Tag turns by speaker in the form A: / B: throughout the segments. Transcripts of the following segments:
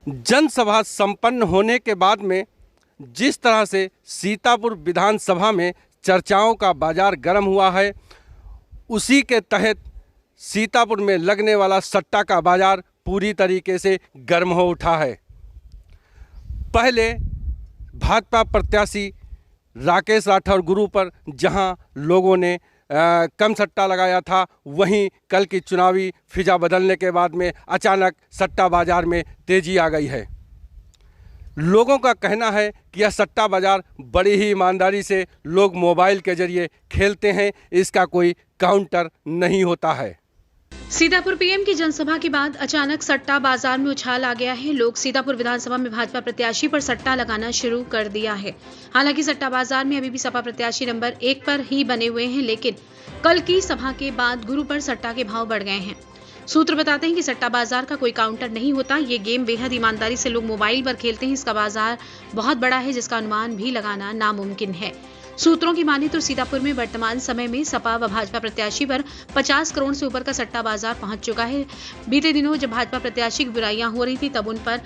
A: जनसभा संपन्न होने के बाद में जिस तरह से सीतापुर विधानसभा में चर्चाओं का बाजार गर्म हुआ है, उसी के तहत सीतापुर में लगने वाला सट्टा का बाजार पूरी तरीके से गर्म हो उठा है। पहले भाजपा प्रत्याशी राकेश राठौर गुरु पर जहां लोगों ने कम सट्टा लगाया था, वहीं कल की चुनावी फिजा बदलने के बाद में अचानक सट्टा बाजार में तेजी आ गई है। लोगों का कहना है कि यह सट्टा बाजार बड़ी ही ईमानदारी से लोग मोबाइल के जरिए खेलते हैं, इसका कोई काउंटर नहीं होता है।
B: सीतापुर पीएम की जनसभा के बाद अचानक सट्टा बाजार में उछाल आ गया है। लोग सीतापुर विधानसभा में भाजपा प्रत्याशी पर सट्टा लगाना शुरू कर दिया है। हालांकि सट्टा बाजार में अभी भी सपा प्रत्याशी नंबर 1 पर ही बने हुए हैं, लेकिन कल की सभा के बाद गुरु पर सट्टा के भाव बढ़ गए हैं। सूत्र बताते हैं कि सट्टा बाजार का कोई काउंटर नहीं होता। ये गेम बेहद ईमानदारी से लोग मोबाइल पर खेलते हैं। इसका बाजार बहुत बड़ा है, जिसका अनुमान भी लगाना नामुमकिन है। सूत्रों की माने तो सीतापुर में वर्तमान समय में सपा व भाजपा प्रत्याशी पर 50 करोड़ से ऊपर का सट्टा बाजार पहुंच चुका है। बीते दिनों जब भाजपा प्रत्याशी की बुराइयां हो रही थी, तब उन पर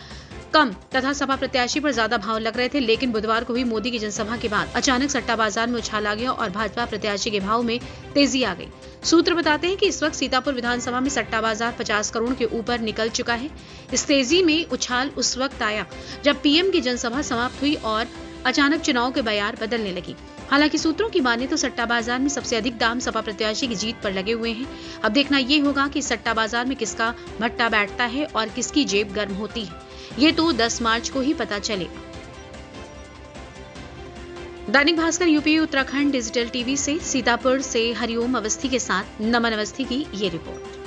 B: कम तथा सपा प्रत्याशी पर ज्यादा भाव लग रहे थे, लेकिन बुधवार को हुई मोदी की जनसभा के बाद अचानक सट्टा बाजार में उछाल आ गया और भाजपा प्रत्याशी के भाव में तेजी आ गई। सूत्र बताते हैं कि इस वक्त सीतापुर विधानसभा में सट्टा बाजार 50 करोड़ के ऊपर निकल चुका है। इस तेजी में उछाल उस वक्त आया जब पीएम की जनसभा समाप्त हुई और अचानक चुनाव के बयार बदलने लगी। हालांकि सूत्रों की माने तो सट्टा बाजार में सबसे अधिक दाम सपा प्रत्याशी की जीत पर लगे हुए हैं। अब देखना ये होगा कि सट्टा बाजार में किसका भट्टा बैठता है और किसकी जेब गर्म होती है। ये तो 10 मार्च को ही पता चलेगा। Dainik Bhaskar UP Uttarakhand digital TV से सीतापुर से हरिओम अवस्थी के साथ नमन अवस्थी की ये रिपोर्ट।